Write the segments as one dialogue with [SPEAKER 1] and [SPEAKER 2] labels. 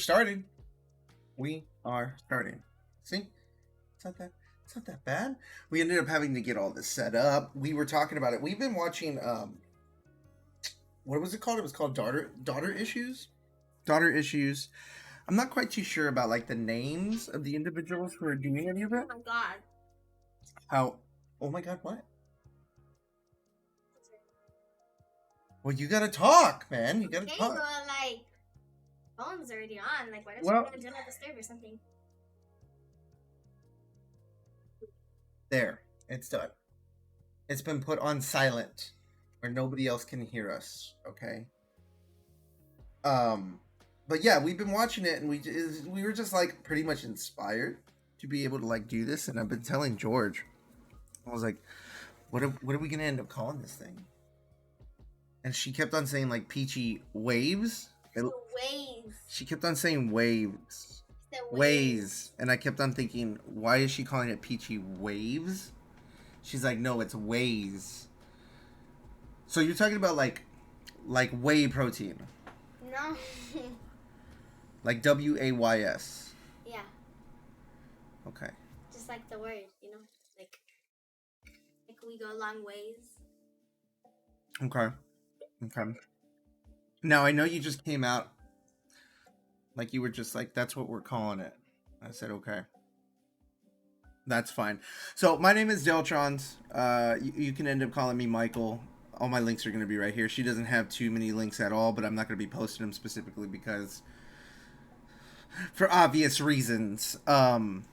[SPEAKER 1] starting. We are starting. See? It's not that bad. We ended up having to get all this set up. We were talking about it. We've been watching what was it called? It was called Daughter Issues. Daughter Issues. I'm not quite too sure about like the names of the individuals who are doing any of it.
[SPEAKER 2] Oh my god.
[SPEAKER 1] How oh my god, what? Well, you gotta talk, man. You gotta
[SPEAKER 2] Okay,
[SPEAKER 1] talk.
[SPEAKER 2] but like, phone's already on. Like, why don't
[SPEAKER 1] Well-
[SPEAKER 2] you go do not disturb or something?
[SPEAKER 1] There, it's done. It's been put on silent where nobody else can hear us, okay? But yeah, we've been watching it and we were just like pretty much inspired to be able to like do this, and I've been telling George, I was like, what are we going to end up calling this thing? And she kept on saying like Peachy waves.
[SPEAKER 2] Waves.
[SPEAKER 1] She kept on saying waves.
[SPEAKER 2] The
[SPEAKER 1] Waves. And I kept on thinking, why is she calling it Peachy waves? She's like, no, it's ways. So you're talking about like whey protein.
[SPEAKER 2] No.
[SPEAKER 1] Like WAYS.
[SPEAKER 2] Yeah.
[SPEAKER 1] Okay.
[SPEAKER 2] Just like the word, you know? Like we go long ways.
[SPEAKER 1] Okay. Now I know you just came out like you were just like, that's what we're calling it. I said, okay. That's fine. So my name is DeltronZ. You can end up calling me Michael. All my links are going to be right here. She doesn't have too many links at all, but I'm not going to be posting them specifically because for obvious reasons.
[SPEAKER 2] Phone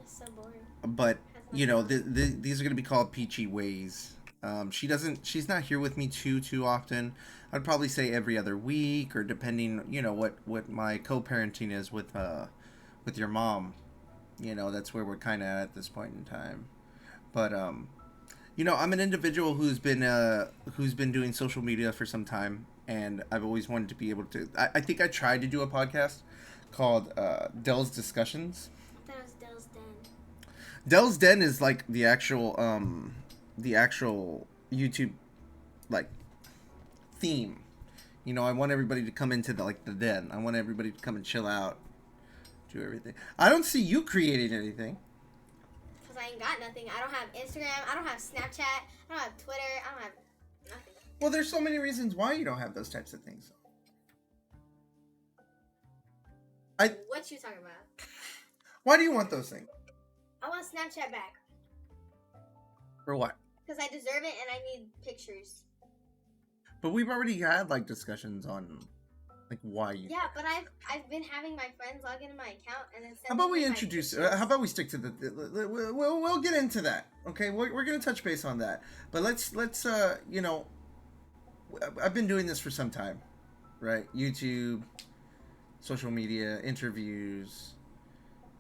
[SPEAKER 2] is so boring.
[SPEAKER 1] But you know, these are going to be called Peachy Ways. She's not here with me too often. I'd probably say every other week, or depending, you know, what my co-parenting is with your mom. You know, that's where we're kind of at this point in time. But you know, I'm an individual who's been doing social media for some time, and I've always wanted to be able to. I think I tried to do a podcast called Dell's Discussions.
[SPEAKER 2] That was Dell's Den.
[SPEAKER 1] Dell's Den is like the actual YouTube like theme. You know, I want everybody to come into the den. I want everybody to come and chill out, do everything. I don't see you creating anything.
[SPEAKER 2] Because I ain't got nothing. I don't have Instagram. I don't have Snapchat. I don't have Twitter. I don't have nothing.
[SPEAKER 1] Well, there's so many reasons why you don't have those types of things.
[SPEAKER 2] What you talking about?
[SPEAKER 1] Why do you want those things?
[SPEAKER 2] I want Snapchat back.
[SPEAKER 1] For what?
[SPEAKER 2] Because I deserve it and I need pictures.
[SPEAKER 1] But we've already had like discussions on like why you.
[SPEAKER 2] Yeah, but I've been having my friends log into my account and then send.
[SPEAKER 1] How about we
[SPEAKER 2] me my
[SPEAKER 1] introduce?
[SPEAKER 2] pictures.
[SPEAKER 1] How about we stick to the? We'll get into that. Okay, we're gonna touch base on that. But let's you know, I've been doing this for some time, right? YouTube, social media, interviews,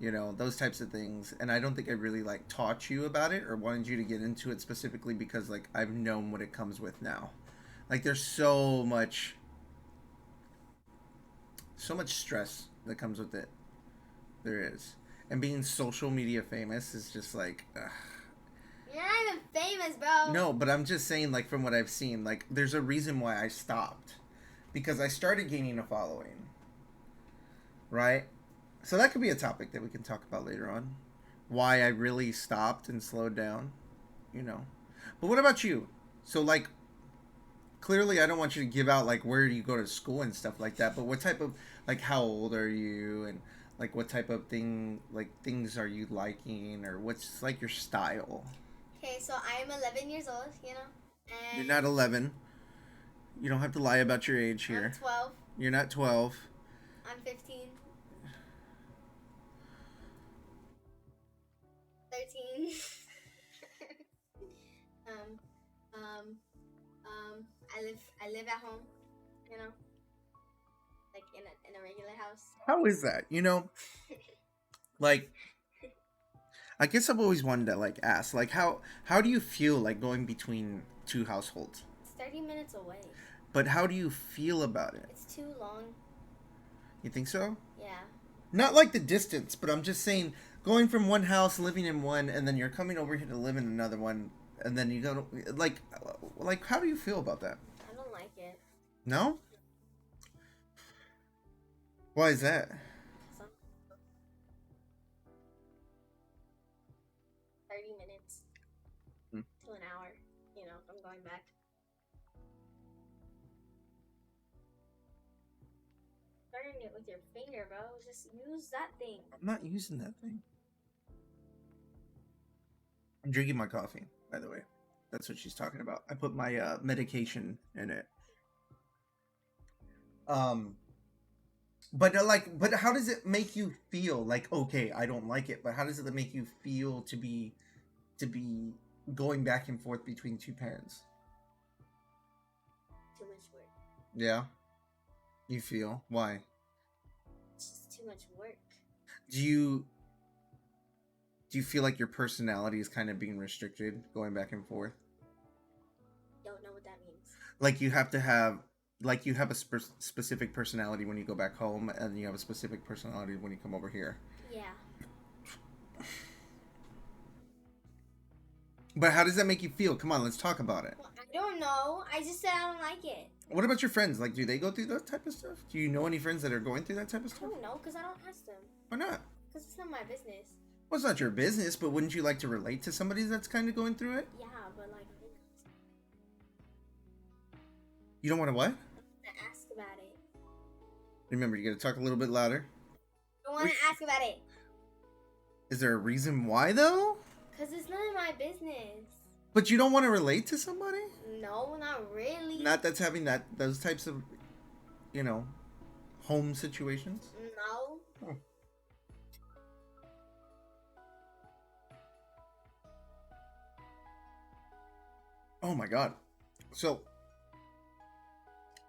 [SPEAKER 1] you know, those types of things. And I don't think I really like taught you about it or wanted you to get into it specifically because like I've known what it comes with now. Like there's so much stress that comes with it. There is. And being social media famous is just like ugh.
[SPEAKER 2] You're not even famous, bro.
[SPEAKER 1] No, but I'm just saying, like, from what I've seen, like, there's a reason why I stopped. Because I started gaining a following. Right? So that could be a topic that we can talk about later on. Why I really stopped and slowed down. You know. But what about you? So, like, clearly I don't want you to give out, like, where do you go to school and stuff like that. But what type of, like, how old are you? And, like, what type of things are you liking? Or what's, like, your style?
[SPEAKER 2] Okay, so I am 11 years old, you know, and
[SPEAKER 1] You're not 11. You don't have to lie about your age here.
[SPEAKER 2] I'm 12.
[SPEAKER 1] You're not 12.
[SPEAKER 2] I'm 15. 13. I live at home, you know, like in a regular house.
[SPEAKER 1] How is that? You know, like, I guess I've always wanted to like ask, like, how do you feel like going between two households?
[SPEAKER 2] It's 30 minutes away.
[SPEAKER 1] But how do you feel about it?
[SPEAKER 2] It's too long.
[SPEAKER 1] You think so?
[SPEAKER 2] Yeah.
[SPEAKER 1] Not like the distance, but I'm just saying going from one house, living in one, and then you're coming over here to live in another one, and then you go to like how do you feel about that?
[SPEAKER 2] I don't like it.
[SPEAKER 1] No? Why is that?
[SPEAKER 2] 'Cause I'm 30 minutes
[SPEAKER 1] Hmm.
[SPEAKER 2] to an hour. You know, I'm going back. Starting it with your finger, bro. Just use that thing.
[SPEAKER 1] I'm not using that thing. I'm drinking my coffee, by the way. That's what she's talking about. I put my medication in it. But how does it make you feel? Like, okay, I don't like it, but how does it make you feel to be going back and forth between two parents?
[SPEAKER 2] Too much work.
[SPEAKER 1] Yeah, you feel why?
[SPEAKER 2] It's just too much work.
[SPEAKER 1] Do you feel like your personality is kind of being restricted going back and forth?
[SPEAKER 2] Don't know what that means.
[SPEAKER 1] Like you have to have like you have a specific personality when you go back home, and you have a specific personality when you come over here.
[SPEAKER 2] Yeah.
[SPEAKER 1] But how does that make you feel? Come on, let's talk about it.
[SPEAKER 2] Well, I don't know. I just said I don't like it.
[SPEAKER 1] What about your friends? Like, do they go through that type of stuff? Do you know any friends that are going through that type of
[SPEAKER 2] I
[SPEAKER 1] stuff?
[SPEAKER 2] don't know because I don't ask them.
[SPEAKER 1] Why not?
[SPEAKER 2] Because it's not my business.
[SPEAKER 1] Well, it's not your business, but wouldn't you like to relate to somebody that's kind of going through it?
[SPEAKER 2] Yeah, but like,
[SPEAKER 1] You don't want to what?
[SPEAKER 2] I ask about it.
[SPEAKER 1] Remember, you got to talk a little bit louder.
[SPEAKER 2] I don't want to ask about it.
[SPEAKER 1] Is there a reason why, though?
[SPEAKER 2] Because it's none of my business.
[SPEAKER 1] But you don't want to relate to somebody?
[SPEAKER 2] No, not really.
[SPEAKER 1] Not that's having those types of, home situations?
[SPEAKER 2] No.
[SPEAKER 1] Oh. Oh my god. So,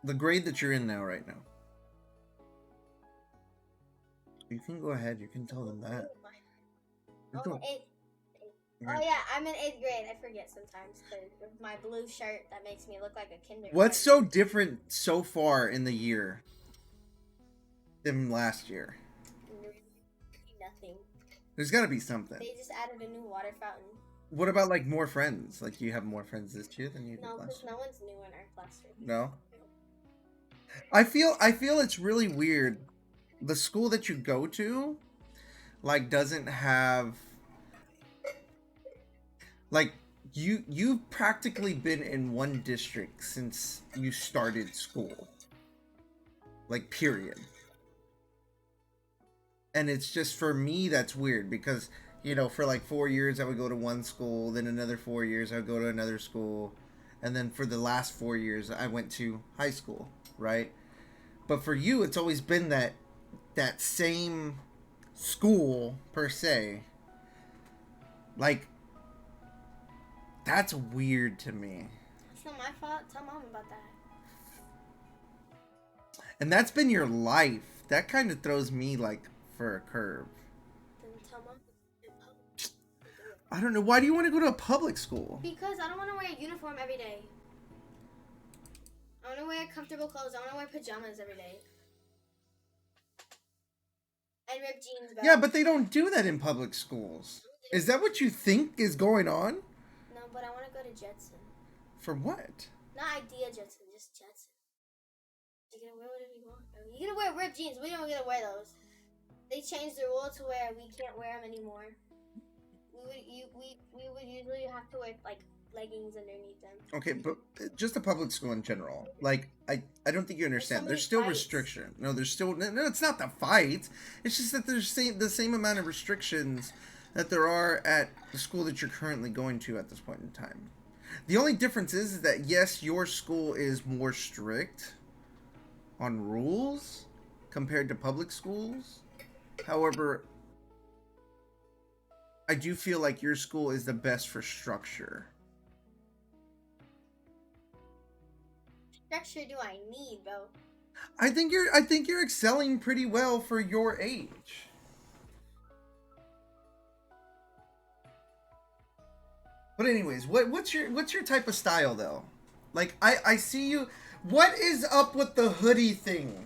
[SPEAKER 1] the grade that you're in now, right now. You can go ahead. You can tell them that.
[SPEAKER 2] Oh, yeah, I'm in 8th grade. I forget sometimes because of my blue shirt that makes me look like a kindergarten.
[SPEAKER 1] What's so different so far in the year than last year?
[SPEAKER 2] Nothing.
[SPEAKER 1] There's got to be something.
[SPEAKER 2] They just added a new water fountain.
[SPEAKER 1] What about like more friends? Like, do you have more friends this year than you did
[SPEAKER 2] No,
[SPEAKER 1] last
[SPEAKER 2] because
[SPEAKER 1] year?
[SPEAKER 2] no one's new in our classroom.
[SPEAKER 1] No. I feel it's really weird. The school that you go to, like, doesn't have, like, you've practically been in one district since you started school. Like, period. And it's just, for me, that's weird because, for like 4 years I would go to one school, then another 4 years I would go to another school, and then for the last 4 years I went to high school, right? But for you, it's always been that same school per se. Like, that's weird to me.
[SPEAKER 2] It's not my fault. Tell mom about that.
[SPEAKER 1] And that's been your life. That kind of throws me like for a curve.
[SPEAKER 2] Then tell mom.
[SPEAKER 1] I don't know. Why do you want to go to a public school?
[SPEAKER 2] Because I don't want to wear a uniform every day. I want to wear comfortable clothes. I want to wear pajamas every day. And ripped jeans. Bro.
[SPEAKER 1] Yeah, but they don't do that in public schools. Is that what you think is going on?
[SPEAKER 2] No, but I want to go to Jetson.
[SPEAKER 1] For what?
[SPEAKER 2] Not Idea Jetson, just Jetson. You're gonna wear whatever you want. You're gonna wear ripped jeans. We don't get to wear those. They changed the rule to where we can't wear them anymore. We would usually have to wear like leggings underneath them.
[SPEAKER 1] Okay, but just a public school in general. Like, I don't think you understand. There's still restriction. No, there's still no. It's not the fight. It's just that there's the same amount of restrictions that there are at the school that you're currently going to at this point in time. The only difference is that yes, your school is more strict on rules compared to public schools. However, I do feel like your school is the best for structure.
[SPEAKER 2] Structure do I need, bro?
[SPEAKER 1] I think you're excelling pretty well for your age. But anyways, what's your type of style though? Like I see you. What is up with the hoodie thing?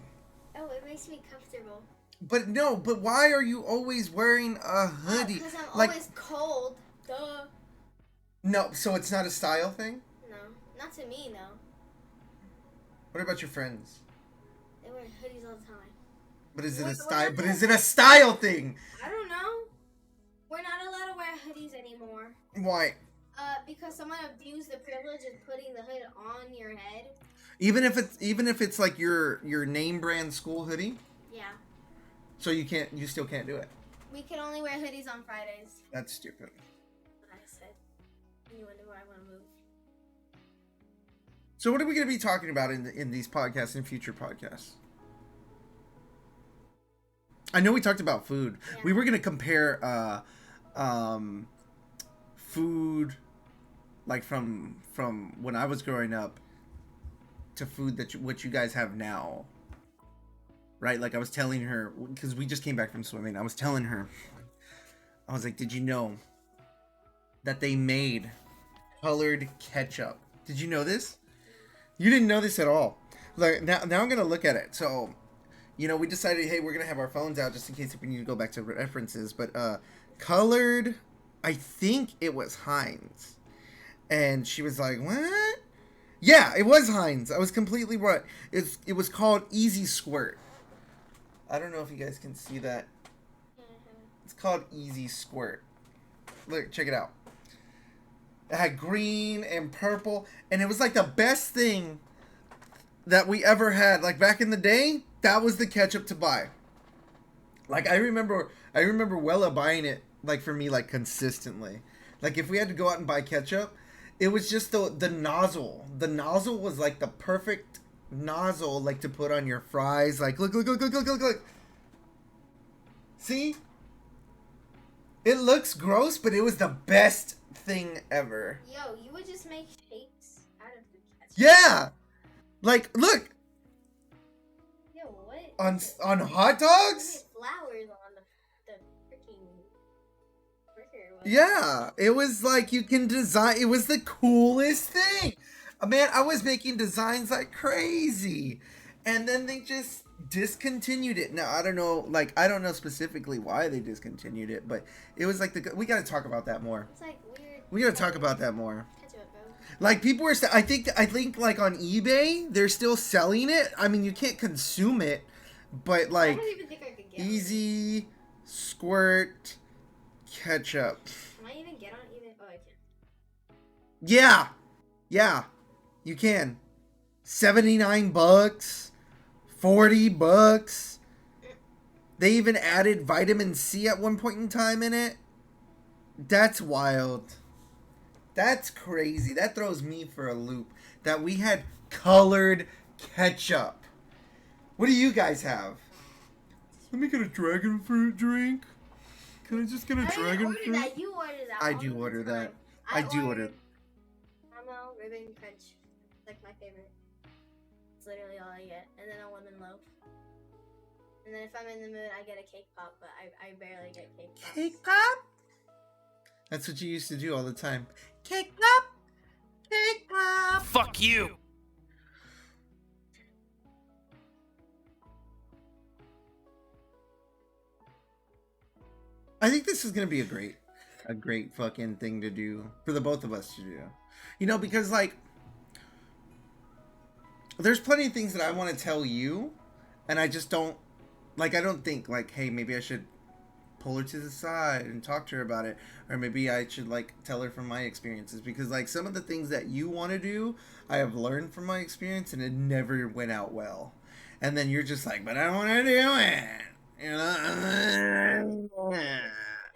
[SPEAKER 2] Oh, it makes me comfortable.
[SPEAKER 1] But no, but why are you always wearing a hoodie?
[SPEAKER 2] Because I'm
[SPEAKER 1] like,
[SPEAKER 2] always cold. Duh.
[SPEAKER 1] No, so it's not a style thing?
[SPEAKER 2] No, not to me, no.
[SPEAKER 1] What about your friends?
[SPEAKER 2] They wear hoodies all the time.
[SPEAKER 1] But is it a
[SPEAKER 2] We're
[SPEAKER 1] style?
[SPEAKER 2] not
[SPEAKER 1] But
[SPEAKER 2] gonna-
[SPEAKER 1] is it a style thing?
[SPEAKER 2] I don't know. We're not allowed to wear hoodies anymore.
[SPEAKER 1] Why?
[SPEAKER 2] Because someone abused the privilege of putting the hood on your head.
[SPEAKER 1] Even if it's like your name brand school hoodie.
[SPEAKER 2] Yeah.
[SPEAKER 1] So you still can't do it.
[SPEAKER 2] We can only wear hoodies on Fridays.
[SPEAKER 1] That's stupid.
[SPEAKER 2] What I said. You wonder where I want to move.
[SPEAKER 1] So what are we going to be talking about in these podcasts and future podcasts? I know we talked about food.
[SPEAKER 2] Yeah.
[SPEAKER 1] We were going to compare food like from when I was growing up to food what you guys have now. Right? Like I was telling her, because we just came back from swimming. I was telling her, I was like, did you know that they made colored ketchup? Did you know this? You didn't know this at all. Like now I'm gonna look at it. So, we decided, hey, we're gonna have our phones out just in case if we need to go back to references. But colored, I think it was Heinz, and she was like, what? Yeah, it was Heinz. I was completely right. It was called Easy Squirt. I don't know if you guys can see that. It's called Easy Squirt. Look, check it out. It had green and purple, and it was like the best thing that we ever had. Like back in the day, that was the ketchup to buy. Like I remember Wella buying it like for me like consistently. Like if we had to go out and buy ketchup, it was just the nozzle. The nozzle was like the perfect nozzle like to put on your fries. Like look. See? It looks gross, but it was the best thing ever.
[SPEAKER 2] Yo, you would just make shapes out of the ketchup.
[SPEAKER 1] Yeah. Like look
[SPEAKER 2] Yo, what?
[SPEAKER 1] on hot dogs?
[SPEAKER 2] Flowers on the freaking burger.
[SPEAKER 1] Yeah, it was like you can design. It was the coolest thing. Man, I was making designs like crazy, and then they just discontinued it. Now I don't know, I don't know specifically why they discontinued it, but it was like we got to talk about that more.
[SPEAKER 2] It's like weird.
[SPEAKER 1] We got to talk about that more.
[SPEAKER 2] Ketchup, bro.
[SPEAKER 1] Like people were, I think like on eBay they're still selling it. I mean, you can't consume it, but like
[SPEAKER 2] I don't even think I could get
[SPEAKER 1] Easy Squirt ketchup.
[SPEAKER 2] Can I even get on eBay? Oh, I can.
[SPEAKER 1] Yeah, you can. $79, $40. They even added vitamin C at one point in time in it. That's wild. That's crazy. That throws me for a loop. That we had colored ketchup. What do you guys have? Let me get a dragon fruit drink. Can I just get a dragon fruit?
[SPEAKER 2] That. You ordered that.
[SPEAKER 1] I
[SPEAKER 2] all
[SPEAKER 1] do
[SPEAKER 2] the
[SPEAKER 1] order
[SPEAKER 2] time.
[SPEAKER 1] that. I do order.
[SPEAKER 2] Caramel ribbon crunch. It's like my favorite. It's literally all I get. And then a lemon loaf. And then if I'm in the mood, I get a cake pop, but I barely get cake pops.
[SPEAKER 1] Cake pop? That's what you used to do all the time. Cake pop? Cake pop?
[SPEAKER 3] Fuck you!
[SPEAKER 1] I think this is gonna be a great fucking thing to do for the both of us to do. Because like there's plenty of things that I want to tell you, and I just don't I don't think like, hey, maybe I should pull her to the side and talk to her about it, or maybe I should like tell her from my experiences, because like some of the things that you want to do, I have learned from my experience, and it never went out well. And then you're just like, but I want to do it.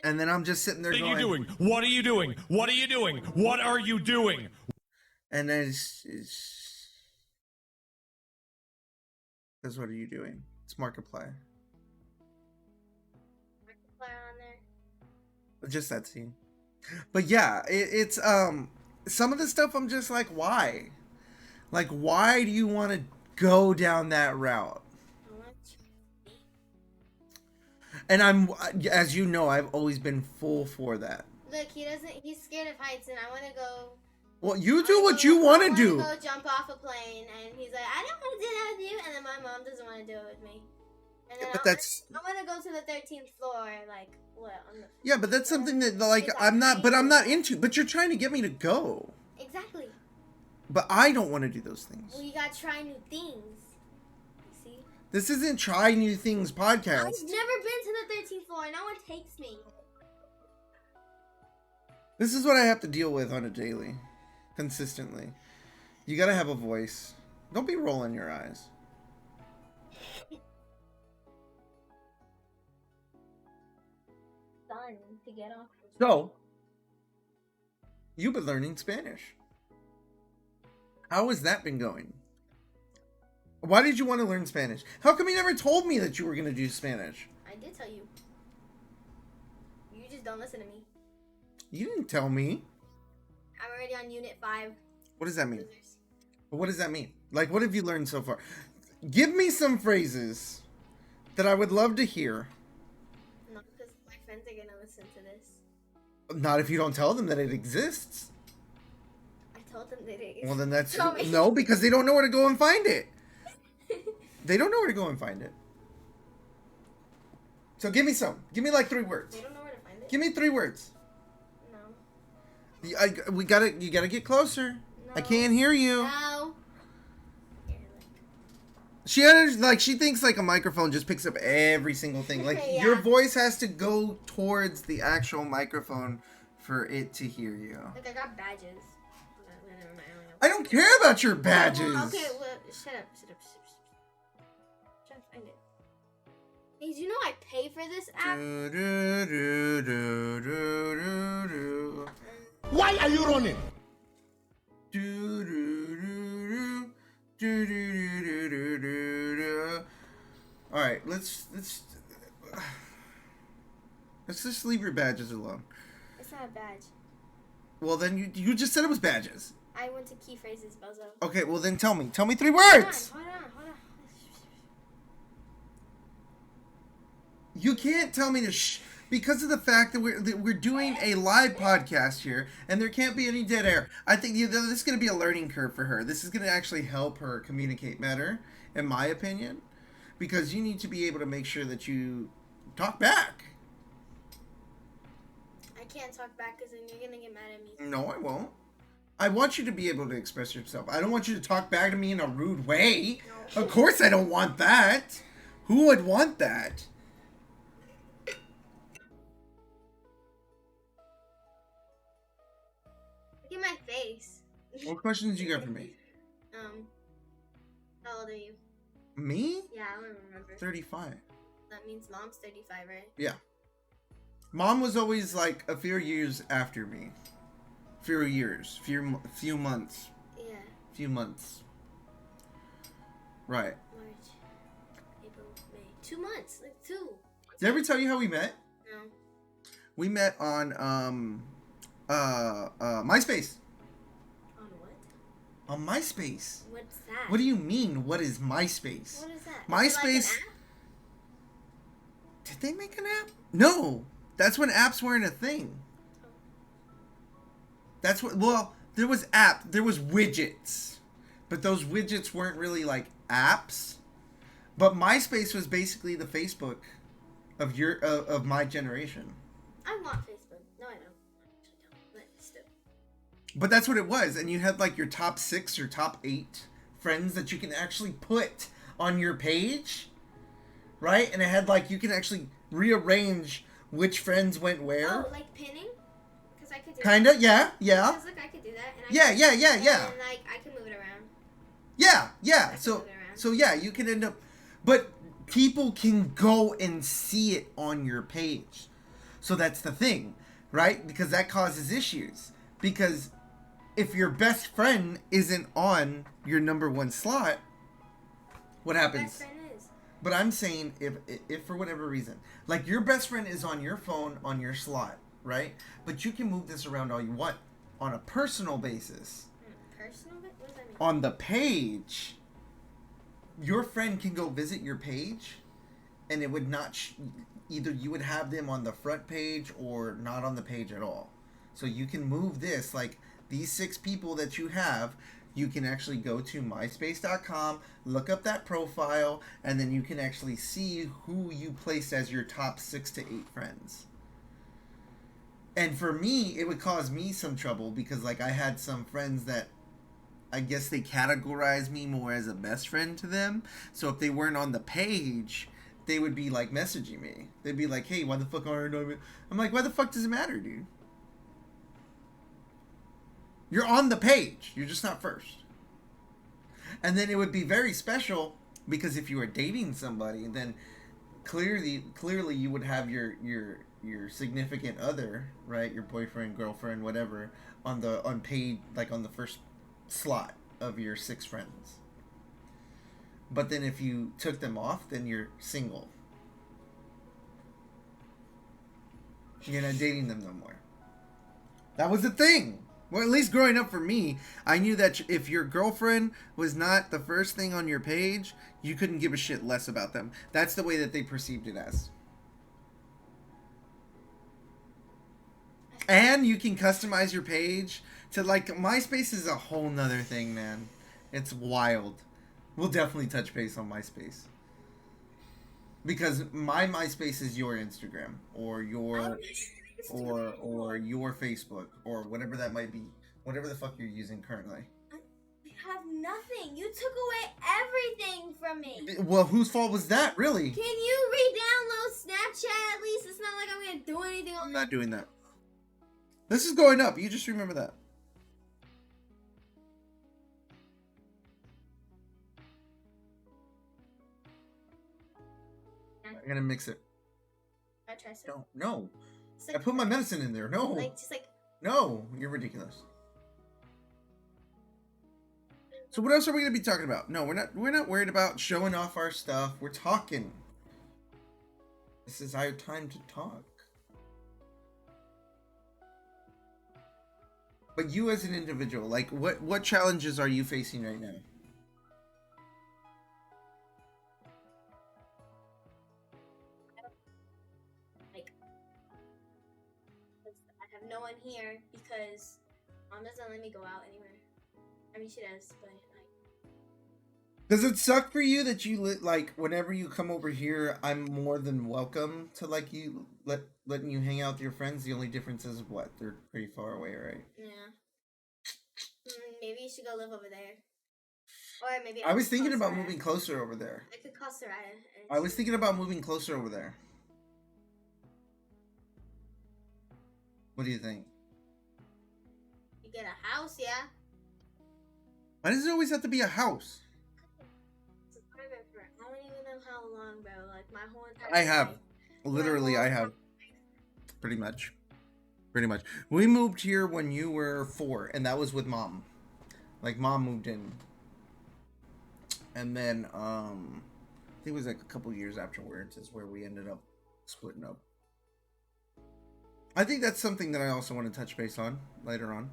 [SPEAKER 1] And then I'm just sitting there going,
[SPEAKER 3] What are you doing? What are you doing? What are you doing? What are you doing?
[SPEAKER 1] And then that's what are you doing? It's Markiplier.
[SPEAKER 2] Markiplier on there.
[SPEAKER 1] Just that scene. But yeah, it's some of the stuff I'm just like, why? Like, why do you want to go down that route? And as you know, I've always been full for that.
[SPEAKER 2] Look, he's scared of heights, and I want to go.
[SPEAKER 1] Well, you do what you want to do.
[SPEAKER 2] I want to go jump off a plane, and he's like, I don't want to do that with you, and then my mom doesn't want to do it with me. And then I want to go to the 13th floor, like, what?
[SPEAKER 1] Yeah, but that's something that, like, I'm not into, but you're trying to get me to go.
[SPEAKER 2] Exactly.
[SPEAKER 1] But I don't want to do those things.
[SPEAKER 2] Well, you gotta try new things. You see?
[SPEAKER 1] This isn't try new things podcast.
[SPEAKER 2] I've never been to the 13th floor. No one takes me.
[SPEAKER 1] This is what I have to deal with on a daily, consistently. You gotta have a voice. Don't be rolling your eyes.
[SPEAKER 2] Fun to get off.
[SPEAKER 1] So, you've been learning Spanish. How has that been going? Why did you want to learn Spanish? How come you never told me that you were going to do Spanish?
[SPEAKER 2] I did tell you. You just don't listen to me.
[SPEAKER 1] You didn't tell me.
[SPEAKER 2] I'm already on Unit 5.
[SPEAKER 1] What does that mean?
[SPEAKER 2] Losers.
[SPEAKER 1] What does that mean? Like, what have you learned so far? Give me some phrases that I would love to hear.
[SPEAKER 2] No, because my friends are going to listen to this.
[SPEAKER 1] Not if you don't tell them that it exists.
[SPEAKER 2] I told them that it exists.
[SPEAKER 1] Well, then that's...
[SPEAKER 2] Tell me.
[SPEAKER 1] No, because they don't know where to go and find it. They don't know where to go and find it. So give me some. Give me like 3 words.
[SPEAKER 2] They don't know where to find it?
[SPEAKER 1] Give me 3 words.
[SPEAKER 2] No.
[SPEAKER 1] You gotta get closer.
[SPEAKER 2] No.
[SPEAKER 1] I can't hear you.
[SPEAKER 2] No.
[SPEAKER 1] She thinks like a microphone just picks up every single thing. Like
[SPEAKER 2] Yeah.
[SPEAKER 1] your voice has to go towards the actual microphone for it to hear you.
[SPEAKER 2] Like, I got badges. Never mind,
[SPEAKER 1] I don't care about your badges.
[SPEAKER 2] Well, okay, well, shut up. Trying to find it. Hey, do you know I pay for this app?
[SPEAKER 3] Why are you running?
[SPEAKER 1] All right, let's just leave your badges alone.
[SPEAKER 2] It's not a badge.
[SPEAKER 1] Well, then you just said it was badges.
[SPEAKER 2] I went to key phrases, bozo.
[SPEAKER 1] Okay, well then tell me 3 words.
[SPEAKER 2] Hold on.
[SPEAKER 1] You can't tell me to because of the fact that we're doing a live podcast here, and there can't be any dead air. I think this is going to be a learning curve for her. This is going to actually help her communicate better, in my opinion, because you need to be able to make sure that you talk back.
[SPEAKER 2] I can't talk back because then you're gonna get mad at me.
[SPEAKER 1] No, I won't. I want you to be able to express yourself. I don't want you to talk back to me in a rude way.
[SPEAKER 2] No.
[SPEAKER 1] Of course I don't want that. Who would want that?
[SPEAKER 2] Look at my face.
[SPEAKER 1] What questions you got for me?
[SPEAKER 2] How old are you?
[SPEAKER 1] Me?
[SPEAKER 2] Yeah, I don't remember.
[SPEAKER 1] 35.
[SPEAKER 2] That means mom's 35, right?
[SPEAKER 1] Yeah. Mom was always like a few years after me. Few months.
[SPEAKER 2] Yeah.
[SPEAKER 1] Few months. Right.
[SPEAKER 2] March, April, May. 2 months. Like 2.
[SPEAKER 1] Did I ever tell you how we met?
[SPEAKER 2] No.
[SPEAKER 1] We met on MySpace.
[SPEAKER 2] On what?
[SPEAKER 1] On MySpace.
[SPEAKER 2] What's that?
[SPEAKER 1] What do you mean? What is MySpace?
[SPEAKER 2] What is that?
[SPEAKER 1] MySpace.
[SPEAKER 2] Is it like an app?
[SPEAKER 1] Did they make an app? No. That's when apps weren't a thing. That's what. Well, there was widgets, but those widgets weren't really like apps. But MySpace was basically the Facebook of my generation.
[SPEAKER 2] I want Facebook. No, I don't. I actually don't. But still.
[SPEAKER 1] But that's what it was, and you had like your top 6 or top 8 friends that you can actually put on your page, right? And it had like you can actually rearrange which friends went where.
[SPEAKER 2] Oh, like pinning? Because I could do
[SPEAKER 1] Kinda,
[SPEAKER 2] that.
[SPEAKER 1] yeah.
[SPEAKER 2] Because look, I could do that. And
[SPEAKER 1] Yeah.
[SPEAKER 2] And like, I can move it around.
[SPEAKER 1] Yeah.
[SPEAKER 2] I can
[SPEAKER 1] So
[SPEAKER 2] move it around.
[SPEAKER 1] so yeah, you can end up, but people can go and see it on your page. So that's the thing, right? Because that causes issues. Because if your best friend isn't on your number 1 slot, what happens?
[SPEAKER 2] Best friend is.
[SPEAKER 1] But I'm saying if for whatever reason, like your best friend is on your phone on your slot, right? But you can move this around all you want on a personal basis.
[SPEAKER 2] Personal? What does that mean?
[SPEAKER 1] On the page, your friend can go visit your page, and it would not either you would have them on the front page or not on the page at all. So you can move this, like these 6 people that you have, you can actually go to myspace.com, look up that profile, and then you can actually see who you placed as your top 6 to 8 friends. And for me, it would cause me some trouble because like I had some friends that I guess they categorize me more as a best friend to them. So if they weren't on the page, they would be like messaging me. They'd be like, "Hey, why the fuck aren't I?" I'm like, "Why the fuck does it matter, dude? You're on the page. You're just not first." And then it would be very special because if you were dating somebody, then clearly you would have your significant other, right? Your boyfriend, girlfriend, whatever, on paid, like on the first slot of your 6 friends. But then if you took them off, then you're single. You're not dating them no more. That was the thing. Well, at least growing up for me, I knew that if your girlfriend was not the first thing on your page, you couldn't give a shit less about them. That's the way that they perceived it as. And you can customize your page to, like, MySpace is a whole nother thing, man. It's wild. We'll definitely touch base on MySpace. Because my MySpace is your Instagram or your Facebook or whatever that might be. Whatever the fuck you're using currently.
[SPEAKER 2] I have nothing. You took away everything from me.
[SPEAKER 1] Well, whose fault was that, really?
[SPEAKER 2] Can you re-download Snapchat at least? It's not like I'm gonna do anything.
[SPEAKER 1] I'm not doing that. This is going up. You just remember that. I'm gonna mix it.
[SPEAKER 2] I try some.
[SPEAKER 1] No.
[SPEAKER 2] Like,
[SPEAKER 1] I put my medicine in there. No.
[SPEAKER 2] just like.
[SPEAKER 1] No, you're ridiculous. So what else are we gonna be talking about? No, we're not worried about showing off our stuff. We're talking. This is our time to talk. But you as an individual, like what challenges are you facing right now?
[SPEAKER 2] Like, I have no one here because Mom doesn't let me go out anywhere. I mean, she does, but like.
[SPEAKER 1] Does it suck for you that like whenever you come over here, I'm more than welcome to like you letting you hang out with your friends? The only difference is what? They're pretty far away, right?
[SPEAKER 2] Yeah. Maybe you should go live over there. Or maybe
[SPEAKER 1] I was thinking about moving closer over there.
[SPEAKER 2] I could call Soraya.
[SPEAKER 1] I was thinking about moving closer over there. What do you think?
[SPEAKER 2] You get a house, yeah?
[SPEAKER 1] Why does it always have to be a house?
[SPEAKER 2] It's a private for I don't even know how long, bro. Like my whole entire
[SPEAKER 1] I have.
[SPEAKER 2] life.
[SPEAKER 1] Literally, I have. Pretty much. We moved here when you were 4, and that was with Mom. Like, Mom moved in. And then, I think it was like a couple years afterwards is where we ended up splitting up. I think that's something that I also want to touch base on later on.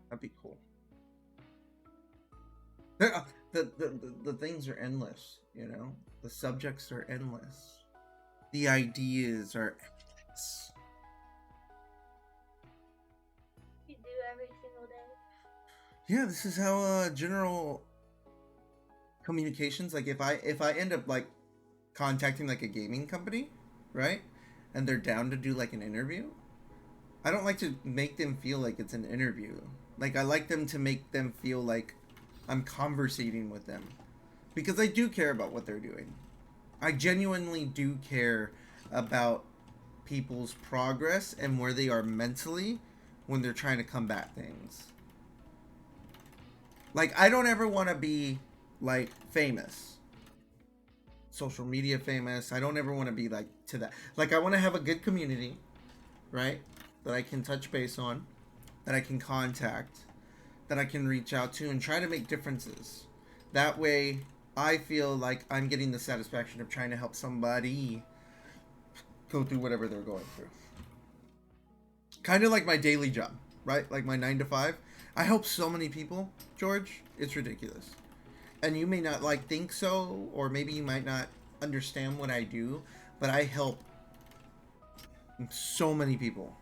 [SPEAKER 1] That'd be cool. The things are endless, you know? The subjects are endless. The ideas are endless.
[SPEAKER 2] You do every single day.
[SPEAKER 1] Yeah, this is how general communications, like if I end up like contacting like a gaming company, right? And they're down to do like an interview, I don't like to make them feel like it's an interview. Like I like them to make them feel like I'm conversating with them. Because I do care about what they're doing. I genuinely do care about people's progress and where they are mentally when they're trying to combat things. Like, I don't ever want to be, like, famous. Social media famous. I don't ever want to be, like, to that. Like, I want to have a good community, right? That I can touch base on. That I can contact. That I can reach out to and try to make differences. That way, I feel like I'm getting the satisfaction of trying to help somebody go through whatever they're going through. Kind of like my daily job, right? Like my 9 to 5. I help so many people, George. It's ridiculous. And you may not like think so, or maybe you might not understand what I do, but I help so many people.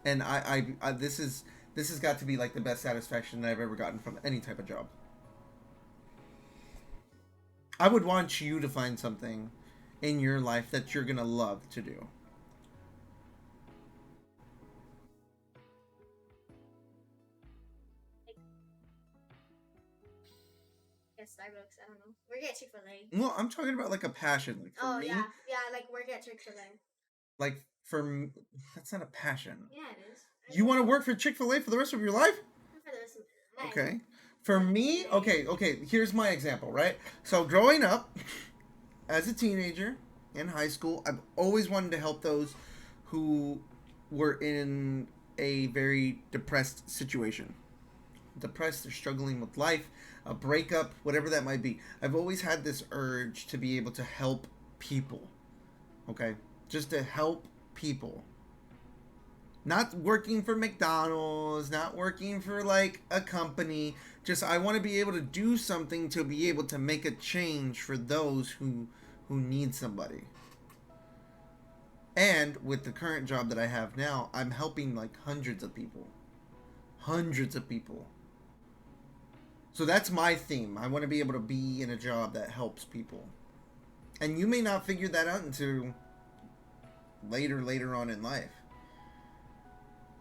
[SPEAKER 1] And I this has got to be like the best satisfaction that I've ever gotten from any type of job. I would want you to find something in your life that you're going to love to do.
[SPEAKER 2] at Starbucks. I don't know. Work at Chick-fil-A.
[SPEAKER 1] No, I'm talking about like a passion. Like for me,
[SPEAKER 2] yeah, like work at Chick-fil-A.
[SPEAKER 1] like for me, that's not a passion.
[SPEAKER 2] Yeah, it is.
[SPEAKER 1] You want to work for Chick-fil-A for the rest of your life?
[SPEAKER 2] For the rest of my life.
[SPEAKER 1] Okay. For me, okay, here's my example, right? So growing up as a teenager in high school, I've always wanted to help those who were in a very depressed situation. Depressed, they're struggling with life, a breakup, whatever that might be. I've always had this urge to be able to help people. Okay? Just to help people. Not working for McDonald's, not working for like a company. Just I want to be able to do something to be able to make a change for those who need somebody. And with the current job that I have now, I'm helping like hundreds of people. Hundreds of people. So that's my theme. I want to be able to be in a job that helps people. And you may not figure that out until later on in life.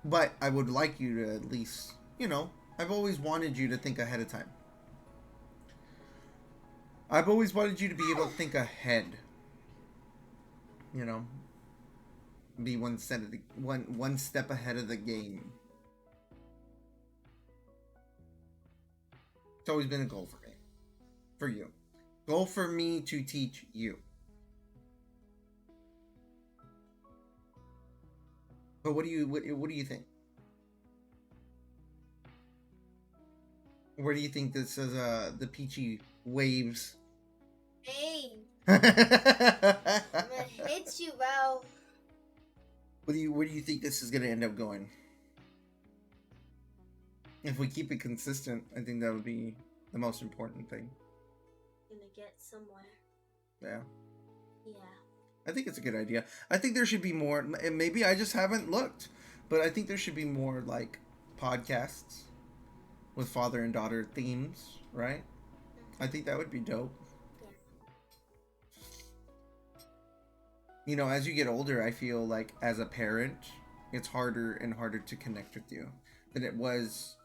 [SPEAKER 1] But I would like you to at least, I've always wanted you to think ahead of time. I've always wanted you to be able to think ahead. Be one step ahead of the game. It's always been a goal for me. For you. Goal for me to teach you. But what do you think? Where do you think this is the Peachy waves?
[SPEAKER 2] Hey. I'm gonna hit you, bro.
[SPEAKER 1] Where do you think this is gonna end up going? If we keep it consistent, I think that would be the most important thing.
[SPEAKER 2] Gonna get somewhere.
[SPEAKER 1] Yeah.
[SPEAKER 2] Yeah.
[SPEAKER 1] I think it's a good idea. I think there should be more, and maybe I just haven't looked, but I think there should be more like podcasts with father and daughter themes, right? I think that would be dope.
[SPEAKER 2] Yeah.
[SPEAKER 1] As you get older, I feel like as a parent, it's harder and harder to connect with you than it was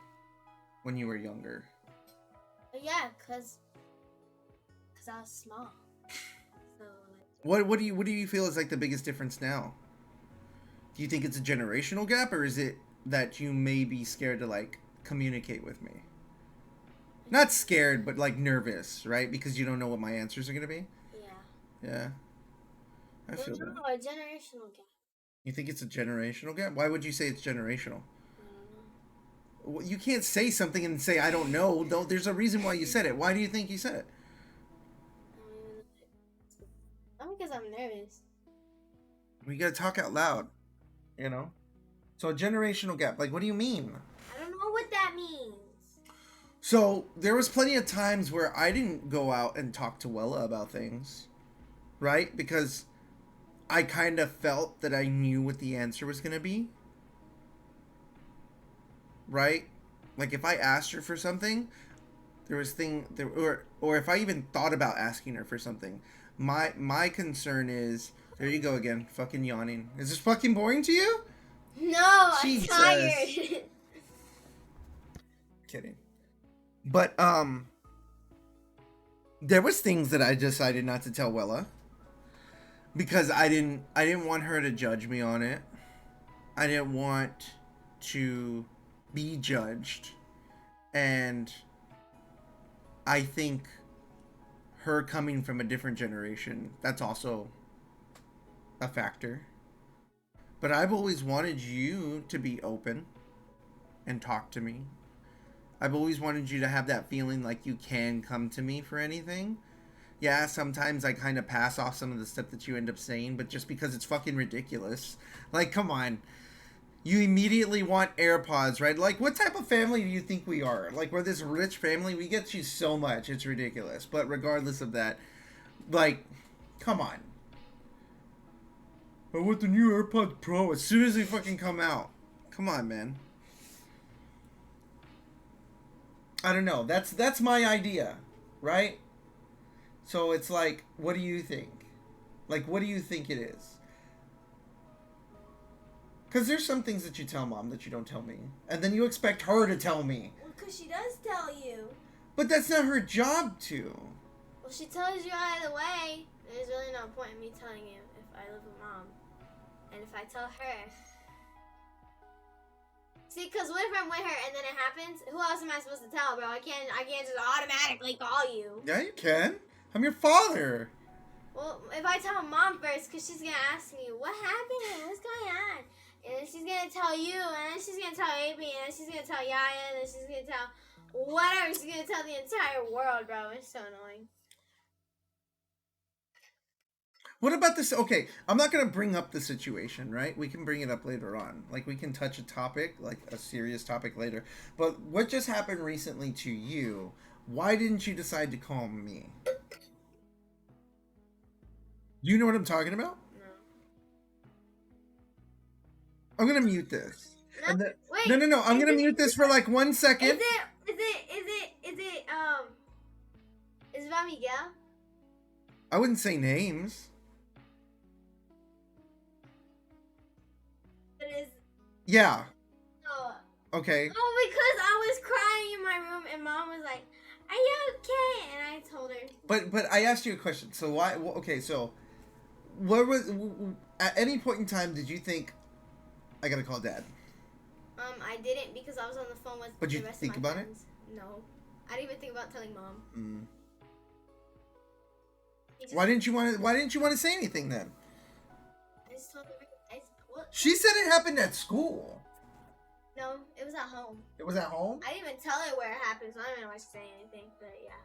[SPEAKER 1] when you were younger.
[SPEAKER 2] Yeah, cause I was small. So
[SPEAKER 1] What do you feel is like the biggest difference now? Do you think it's a generational gap, or is it that you may be scared to like communicate with me? Not scared, but like nervous, right? Because you don't know what my answers are gonna be.
[SPEAKER 2] Yeah.
[SPEAKER 1] Yeah. I feel that.
[SPEAKER 2] A generational gap.
[SPEAKER 1] You think it's a generational gap? Why would you say it's generational?
[SPEAKER 2] I don't know.
[SPEAKER 1] Well, you can't say something and say I don't know. There's a reason why you said it. Why do you think you said it?
[SPEAKER 2] Not because I'm nervous.
[SPEAKER 1] We gotta talk out loud. So a generational gap. Like, what do you mean?
[SPEAKER 2] I don't know what that means.
[SPEAKER 1] So there was plenty of times where I didn't go out and talk to Wella about things, right? Because I kind of felt that I knew what the answer was gonna be, right? Like if I asked her for something, or if I even thought about asking her for something, my concern is, there you go again, fucking yawning. Is this fucking boring to you?
[SPEAKER 2] No,
[SPEAKER 1] Jesus.
[SPEAKER 2] I'm tired.
[SPEAKER 1] Kidding. But there was things that I decided not to tell Wella because I didn't want her to judge me on it. I didn't want to be judged. And I think her coming from a different generation, that's also a factor. But I've always wanted you to be open and talk to me. I've always wanted you to have that feeling like you can come to me for anything. Yeah, sometimes I kind of pass off some of the stuff that you end up saying, but just because it's fucking ridiculous. Like, come on. You immediately want AirPods, right? Like, what type of family do you think we are? Like, we're this rich family. We get you so much. It's ridiculous. But regardless of that, like, come on. I want the new AirPods Pro as soon as they fucking come out. Come on, man. I don't know. That's my idea, right? So it's like, what do you think? Like, what do you think it is? Because there's some things that you tell Mom that you don't tell me. And then you expect her to tell me.
[SPEAKER 2] Well, because she does tell you.
[SPEAKER 1] But that's not her job to.
[SPEAKER 2] Well, she tells you either way. There's really no point in me telling you if I live with mom. And if I tell her... See, because what if I'm with her and then it happens? Who else am I supposed to tell, bro? I can't just automatically call you.
[SPEAKER 1] Yeah, you can. I'm your father.
[SPEAKER 2] Well, if I tell mom first, because she's going to ask me, what happened? What's going on? And then she's going to tell you, and then she's going to tell AB, and then she's going to tell Yaya, and then she's going to tell whatever. She's going to tell the entire world, bro. It's so annoying.
[SPEAKER 1] What about this? Okay, I'm not going to bring up the situation, right? We can bring it up later on. Like, we can touch a topic, like a serious topic later. But what just happened recently to you? Why didn't you decide to call me? Do you know what I'm talking about?
[SPEAKER 2] No.
[SPEAKER 1] I'm going to mute this.
[SPEAKER 2] No,
[SPEAKER 1] And then,
[SPEAKER 2] wait.
[SPEAKER 1] No. I'm going to mute this for like 1 second.
[SPEAKER 2] Is it about Miguel?
[SPEAKER 1] I wouldn't say names.
[SPEAKER 2] It is.
[SPEAKER 1] Yeah.
[SPEAKER 2] Oh.
[SPEAKER 1] Okay.
[SPEAKER 2] Oh, because I was crying in my room and mom was like, "Are you okay?" And I told her.
[SPEAKER 1] But I asked you a question. So why? Okay, so what was at any point in time did you think I gotta call Dad?
[SPEAKER 2] I didn't because I was on the phone with
[SPEAKER 1] But
[SPEAKER 2] the
[SPEAKER 1] you
[SPEAKER 2] rest
[SPEAKER 1] think
[SPEAKER 2] of my
[SPEAKER 1] about
[SPEAKER 2] friends. No, I didn't even think about telling mom.
[SPEAKER 1] Mm.
[SPEAKER 2] Just,
[SPEAKER 1] Why didn't you want to say anything then?
[SPEAKER 2] I just told her. What?
[SPEAKER 1] She said it happened at school.
[SPEAKER 2] No, it was at home.
[SPEAKER 1] It was at home.
[SPEAKER 2] I didn't even tell her where it happened, so I don't know why she's saying anything. But yeah.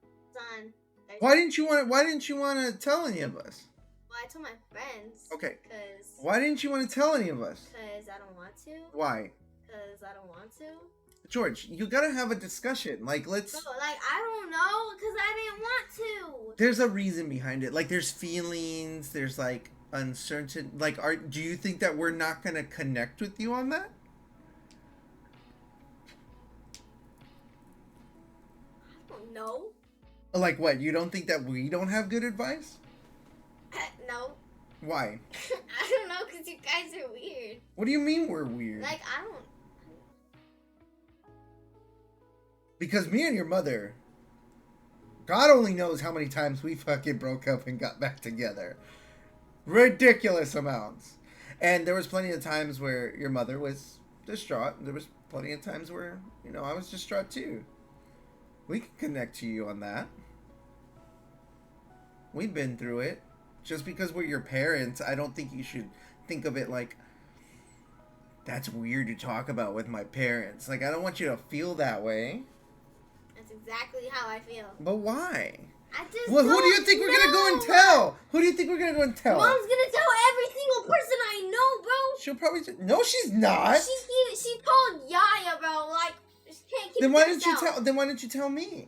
[SPEAKER 2] It's on Thursday.
[SPEAKER 1] Why didn't you want to tell any of us?
[SPEAKER 2] Well, I told my friends.
[SPEAKER 1] Okay.
[SPEAKER 2] Cause.
[SPEAKER 1] Why didn't you want to tell any of us?
[SPEAKER 2] Cause I don't want to.
[SPEAKER 1] Why?
[SPEAKER 2] Cause I don't want to.
[SPEAKER 1] George, you gotta have a discussion. Like, let's.
[SPEAKER 2] So, like, I don't know, cause I didn't want to.
[SPEAKER 1] There's a reason behind it. Like, there's feelings. There's like uncertain. Like, do you think that we're not gonna connect with you on that?
[SPEAKER 2] I don't know.
[SPEAKER 1] Like, what? You don't think that we don't have good advice?
[SPEAKER 2] No.
[SPEAKER 1] Why?
[SPEAKER 2] I don't know, cause you guys are weird.
[SPEAKER 1] What do you mean we're weird?
[SPEAKER 2] Like, I don't.
[SPEAKER 1] Because me and your mother, God only knows how many times we fucking broke up and got back together. Ridiculous amounts. And there was plenty of times where your mother was distraught. There was plenty of times where, I was distraught too. We can connect to you on that. We've been through it. Just because we're your parents, I don't think you should think of it like, that's weird to talk about with my parents. Like, I don't want you to feel that way.
[SPEAKER 2] That's exactly how I feel.
[SPEAKER 1] But why?
[SPEAKER 2] I just.
[SPEAKER 1] Well, who do you think we're gonna go and tell? Who do you think we're gonna go and tell?
[SPEAKER 2] Mom's gonna tell every single person I know, bro.
[SPEAKER 1] She'll probably say, no, she's not.
[SPEAKER 2] She told Yaya, bro. Like, she can't keep.
[SPEAKER 1] Then why didn't you tell? Then why didn't you tell me?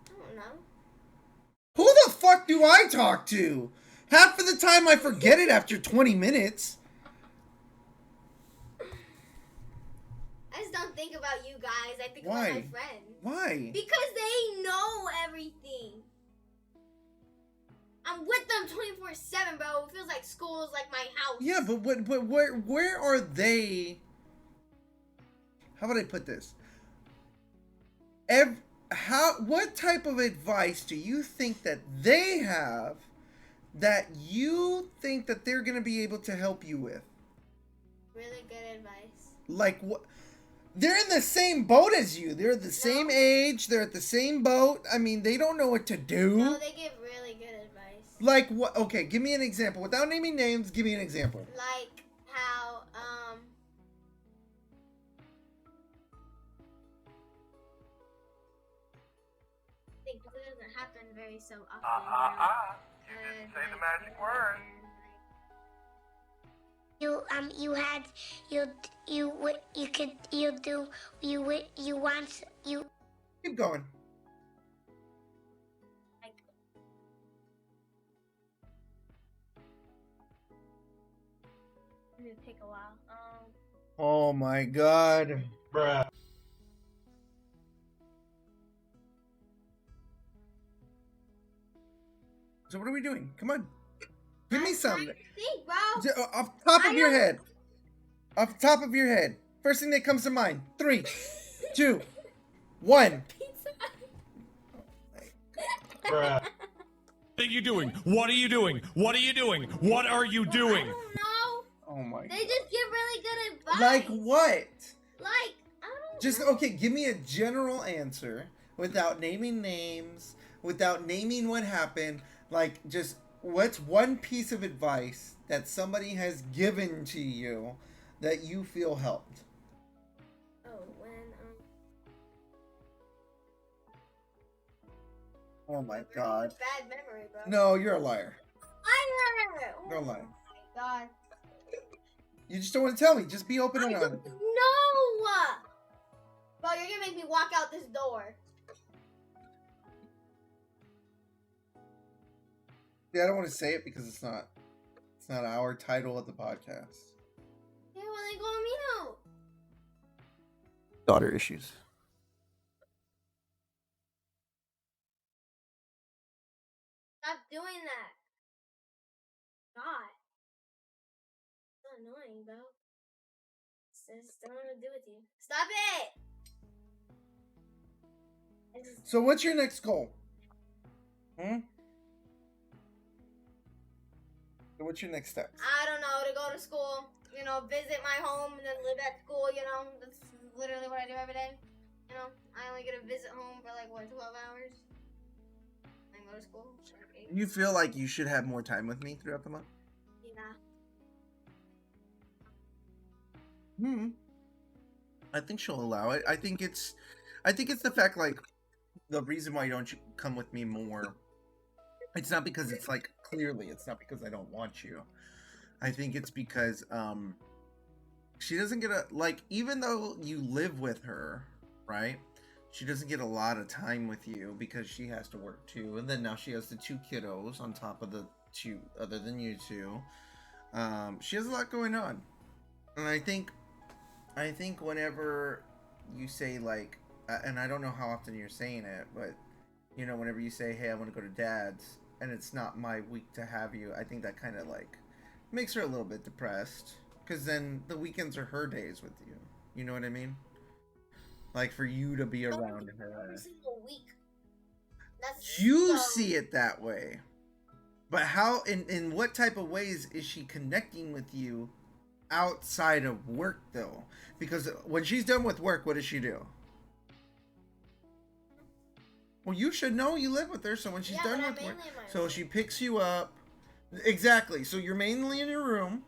[SPEAKER 2] I don't know.
[SPEAKER 1] Who the fuck do I talk to? Half of the time I forget it after 20 minutes.
[SPEAKER 2] I just don't think about you guys. I think
[SPEAKER 1] Why?
[SPEAKER 2] about my friends.
[SPEAKER 1] Why?
[SPEAKER 2] Because they know everything. I'm with them 24/7, bro. It feels like school is like my house.
[SPEAKER 1] Yeah, but where are they? How would I put this? What type of advice do you think that they have that you think that they're going to be able to help you with?
[SPEAKER 2] Really good advice.
[SPEAKER 1] Like what? They're in the same boat as you. They're the same age. They're at the same boat. I mean, they don't know what to do.
[SPEAKER 2] No, they give really good advice.
[SPEAKER 1] Like what? Okay, give me an example. Without naming names, give me an example.
[SPEAKER 2] Like how, I think this doesn't happen very so often.
[SPEAKER 4] You didn't say the magic word.
[SPEAKER 1] Keep going.
[SPEAKER 2] Like, it's gonna take a while.
[SPEAKER 1] Oh my god.
[SPEAKER 3] Bruh.
[SPEAKER 1] So what are we doing? Come on. Give me
[SPEAKER 2] I'm
[SPEAKER 1] some.
[SPEAKER 2] trying to think, bro.
[SPEAKER 1] Off the top of
[SPEAKER 2] I
[SPEAKER 1] your
[SPEAKER 2] don't-
[SPEAKER 1] head. Off the top of your head. First thing that comes to mind. 3, 2, 1.
[SPEAKER 2] Pizza.
[SPEAKER 3] What are you doing? What are you doing? What are you doing? What are you
[SPEAKER 2] I
[SPEAKER 3] doing?
[SPEAKER 2] don't know.
[SPEAKER 1] Oh my
[SPEAKER 2] They
[SPEAKER 1] god.
[SPEAKER 2] just give really good advice.
[SPEAKER 1] Like what?
[SPEAKER 2] Like, I don't
[SPEAKER 1] Just,
[SPEAKER 2] know.
[SPEAKER 1] okay, give me a general answer without naming names, without naming what happened. Like, just what's one piece of advice that somebody has given to you that you feel helped?
[SPEAKER 2] Oh, when,
[SPEAKER 1] Oh my god.
[SPEAKER 2] bad memory, bro.
[SPEAKER 1] No, you're a liar.
[SPEAKER 2] Liar!
[SPEAKER 1] You're a liar.
[SPEAKER 2] Oh my god.
[SPEAKER 1] You just don't want to tell me. Just be open
[SPEAKER 2] I
[SPEAKER 1] and
[SPEAKER 2] don't
[SPEAKER 1] honest.
[SPEAKER 2] know! Bro, you're gonna make me walk out this door.
[SPEAKER 1] Yeah, I don't want to say it because it's not our title of the podcast.
[SPEAKER 2] Yeah, well, then go me out.
[SPEAKER 1] Daughter issues.
[SPEAKER 2] Stop doing that. God. So annoying, bro. Just don't want to do with you. Stop it!
[SPEAKER 1] So what's your next goal? So what's your next step?
[SPEAKER 2] I don't know, to go to school, you know, visit my home and then live at school, you know. That's literally what I do every day. You know, I only get to visit home for like, what, 12 hours? And go to school for like 8.
[SPEAKER 1] You feel like you should have more time with me throughout the month?
[SPEAKER 2] Yeah.
[SPEAKER 1] I think she'll allow it. I think it's the fact, like, the reason why you don't come with me more, it's not because it's like, clearly it's not because I don't want you. I think it's because she doesn't get even though you live with her, right? She doesn't get a lot of time with you because she has to work too, and then now she has the 2 kiddos on top of the 2 other than you 2. She has a lot going on, and I think whenever you say, like, and I don't know how often you're saying it, but you know, whenever you say, hey, I want to go to dad's, and it's not my week to have you, I think that kind of like makes her a little bit depressed, because then the weekends are her days with you. You know what I mean? Like, for you to be around her.
[SPEAKER 2] Every single week. That's
[SPEAKER 1] You
[SPEAKER 2] so...
[SPEAKER 1] see it that way. But how, in what type of ways is she connecting with you outside of work, though? Because when she's done with work, what does she do? Well, you should know, you live with her, so when she's done with work, so she picks you up. Exactly. So you're mainly in your room,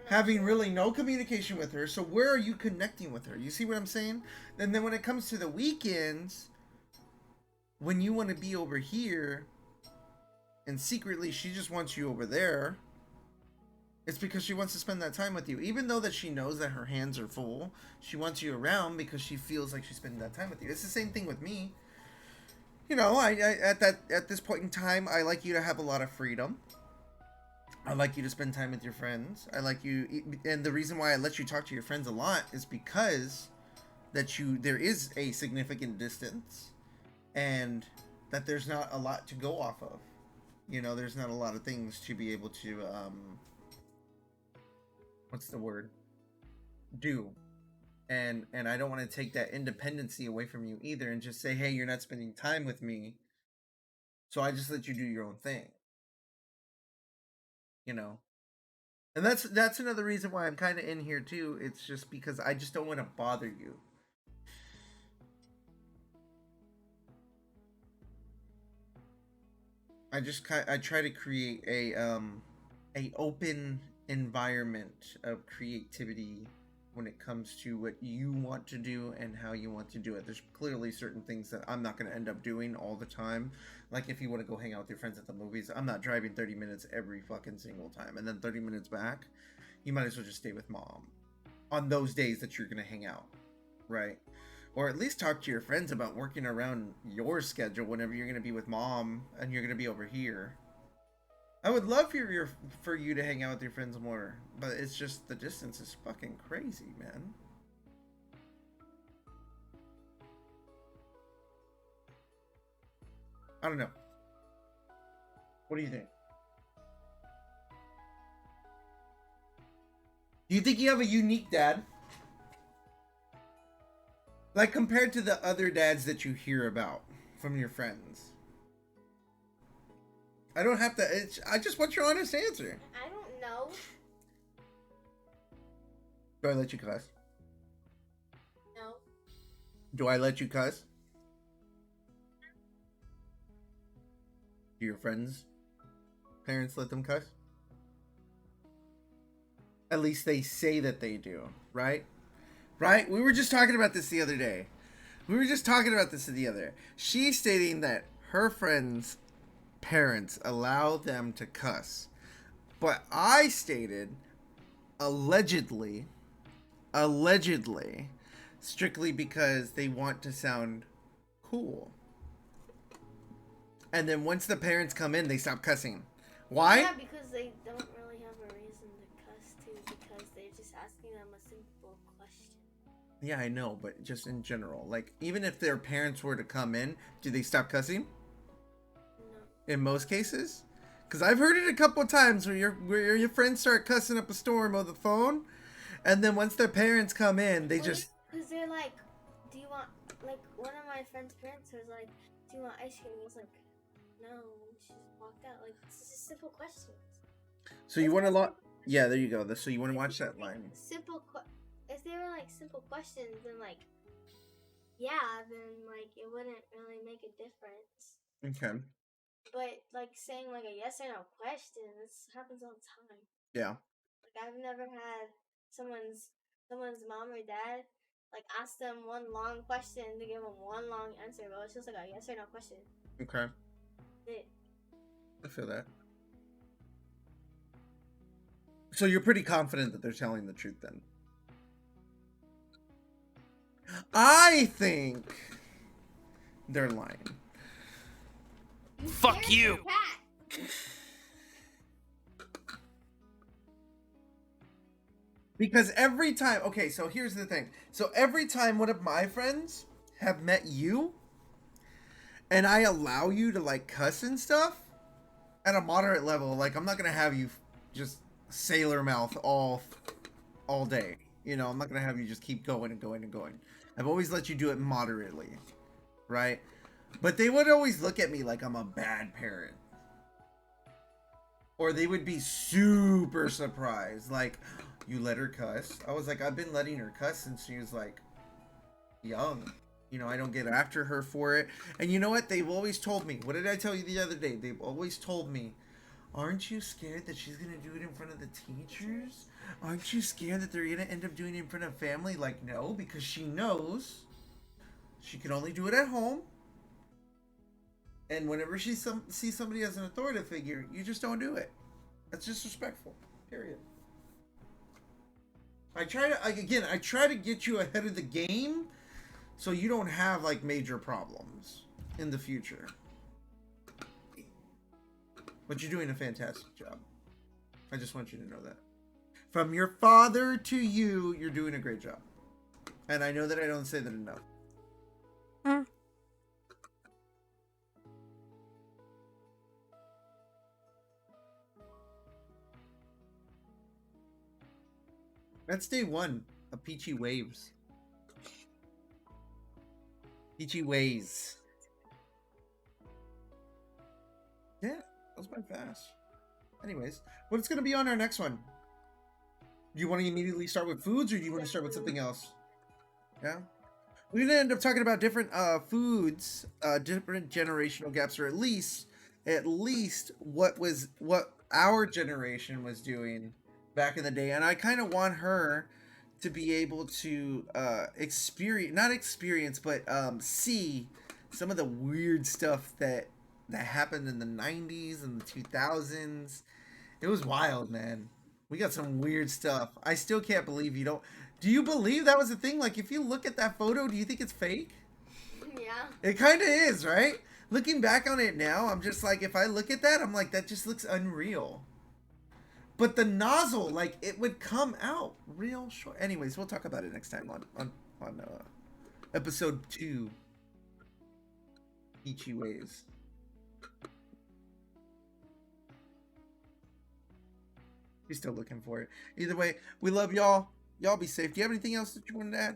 [SPEAKER 1] having really no communication with her. So where are you connecting with her? You see what I'm saying? And then when it comes to the weekends, when you want to be over here, and secretly she just wants you over there, it's because she wants to spend that time with you. Even though that she knows that her hands are full, she wants you around because she feels like she's spending that time with you. It's the same thing with me. You know, I at this point in time, I like you to have a lot of freedom. I like you to spend time with your friends. I like you, and the reason why I let you talk to your friends a lot is because there is a significant distance, and that there's not a lot to go off of. You know, there's not a lot of things to be able to what's the word? Do. And I don't want to take that independency away from you either and just say, hey, you're not spending time with me, so I just let you do your own thing. You know? And that's another reason why I'm kind of in here too. It's just because I just don't want to bother you. I try to create a open environment of creativity when it comes to what you want to do and how you want to do it. There's clearly certain things that I'm not going to end up doing all the time. Like if you want to go hang out with your friends at the movies, I'm not driving 30 minutes every fucking single time. And then 30 minutes back, you might as well just stay with mom on those days that you're going to hang out, right? Or at least talk to your friends about working around your schedule whenever you're going to be with mom and you're going to be over here. I would love for you to hang out with your friends more, but it's just the distance is fucking crazy, man. I don't know. What do you think? Do you think you have a unique dad? Like compared to the other dads that you hear about from your friends. I don't have to. I just want your honest answer.
[SPEAKER 2] I don't know.
[SPEAKER 1] Do I let you cuss?
[SPEAKER 2] No.
[SPEAKER 1] Do I let you cuss? Do your friends' parents let them cuss? At least they say that they do, right? Right? We were just talking about this the other day. She's stating that her friends' parents allow them to cuss. But I stated, allegedly, strictly because they want to sound cool. And then once the parents come in, they stop cussing. Why?
[SPEAKER 2] Yeah, because they don't really have a reason to cuss too, because they're just asking them a simple question.
[SPEAKER 1] Yeah, I know, but just in general. Like, even if their parents were to come in, do they stop cussing?
[SPEAKER 2] No.
[SPEAKER 1] In most cases? Because I've heard it a couple of times where your friends start cussing up a storm on the phone, and then once their parents come in, they just...
[SPEAKER 2] Because they're like, do you want... Like, one of my friend's parents was like, do you want ice cream? I was like, no. She just walked out. Like, it's just simple questions.
[SPEAKER 1] So you want to lot? Yeah, there you go. So you want to watch that line?
[SPEAKER 2] If they were like simple questions, then like, yeah, then like it wouldn't really make a difference.
[SPEAKER 1] Okay.
[SPEAKER 2] But like saying like a yes or no question, this happens all the time.
[SPEAKER 1] Yeah.
[SPEAKER 2] Like I've never had someone's mom or dad like ask them one long question to give them one long answer, but it's just like a yes or no question.
[SPEAKER 1] Okay.
[SPEAKER 2] It,
[SPEAKER 1] I feel that. So you're pretty confident that they're telling the truth then? I think they're lying.
[SPEAKER 3] Fuck you.
[SPEAKER 1] Because every time, okay, so here's the thing. So every time one of my friends have met you, and I allow you to like cuss and stuff at a moderate level, like I'm not gonna have you just sailor mouth all day. You know, I'm not gonna have you just keep going and going and going. I've always let you do it moderately, right? But they would always look at me like I'm a bad parent. Or they would be super surprised, like, you let her cuss? I was like, I've been letting her cuss since she was like young. You know, I don't get after her for it. And you know what? They've always told me, what did I tell you the other day? They've always told me, aren't you scared that she's going to do it in front of the teachers? Aren't you scared that they're going to end up doing it in front of family? Like, no, because she knows she can only do it at home. And whenever she sees somebody as an authoritative figure, you just don't do it. That's disrespectful. Period. I try to get you ahead of the game so you don't have like major problems in the future. But you're doing a fantastic job. I just want you to know that. From your father to you, you're doing a great job. And I know that I don't say that enough. That's day one of Peachy Waves. Peachy Ways. Yeah, that was my fast. Anyways, what's going to be on our next one? Do you want to immediately start with foods, or do you want to start with something else? Yeah? We're going to end up talking about different foods, different generational gaps, or at least what our generation was doing back in the day. And I kind of want her to be able to see some of the weird stuff that happened in the 90s and the 2000s. It was wild, man. We got some weird stuff. I still can't believe you don't. Do you believe that was a thing? Like, if you look at that photo, do you think it's fake?
[SPEAKER 2] Yeah.
[SPEAKER 1] It kind of is, right? Looking back on it now, I'm just like, if I look at that, I'm like, that just looks unreal. But the nozzle, like, it would come out real short. Anyways, we'll talk about it next time on episode 2. Peachy Ways. He's still looking for it. Either way, we love y'all. Y'all be safe. Do you have anything else that you wanted to add?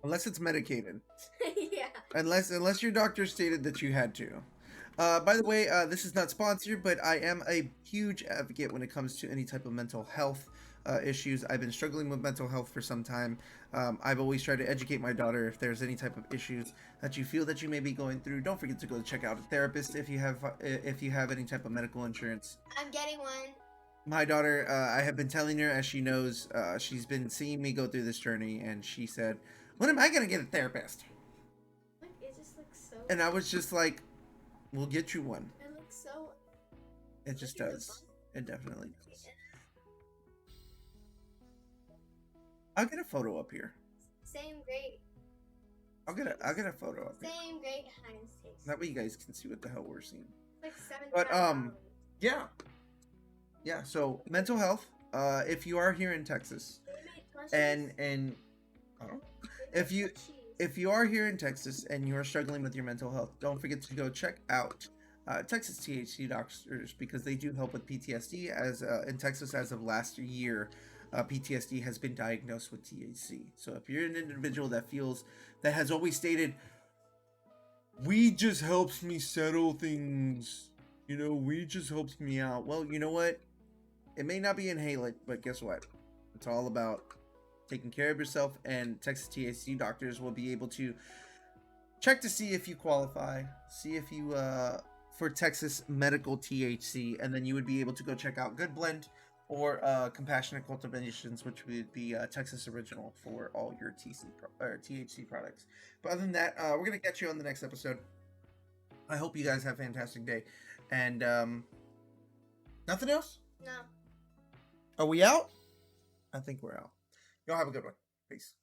[SPEAKER 1] Unless it's medicated.
[SPEAKER 2] Yeah.
[SPEAKER 1] Unless your doctor stated that you had to. By the way, this is not sponsored, but I am a huge advocate when it comes to any type of mental health issues. I've been struggling with mental health for some time. I've always tried to educate my daughter if there's any type of issues that you feel that you may be going through. Don't forget to go check out a therapist if you have any type of medical insurance.
[SPEAKER 2] I'm getting one.
[SPEAKER 1] My daughter, I have been telling her, as she knows, she's been seeing me go through this journey, and she said, "When am I gonna get a therapist?"
[SPEAKER 2] Look, it just looks so.
[SPEAKER 1] And I was just like, "We'll get you one."
[SPEAKER 2] It looks so.
[SPEAKER 1] It just does. It definitely does. I'll get a photo up here.
[SPEAKER 2] Same great.
[SPEAKER 1] I'll get a photo up here.
[SPEAKER 2] Same great Heinz taste.
[SPEAKER 1] That way you guys can see what the hell we're seeing.
[SPEAKER 2] Like
[SPEAKER 1] But
[SPEAKER 2] $75.
[SPEAKER 1] yeah. So mental health. If you are here in Texas,
[SPEAKER 2] They made plushies.
[SPEAKER 1] and I don't know.
[SPEAKER 2] They
[SPEAKER 1] if
[SPEAKER 2] made
[SPEAKER 1] you-
[SPEAKER 2] plushies.
[SPEAKER 1] If you are here in Texas and you are struggling with your mental health, don't forget to go check out Texas THC doctors, because they do help with PTSD. As in Texas, as of last year, PTSD has been diagnosed with THC. So if you're an individual that has always stated, "Weed just helps me settle things, weed just helps me out," well, you know what? It may not be inhalant, but guess what? It's all about taking care of yourself, and Texas THC doctors will be able to check to see if you qualify, see if you for Texas medical THC, and then you would be able to go check out Good Blend or Compassionate Cultivations, which would be Texas Original for all your THC products. But other than that, we're gonna catch you on the next episode. I hope you guys have a fantastic day, and nothing else.
[SPEAKER 2] No.
[SPEAKER 1] Are we out? I think we're out. Y'all have a good one. Peace.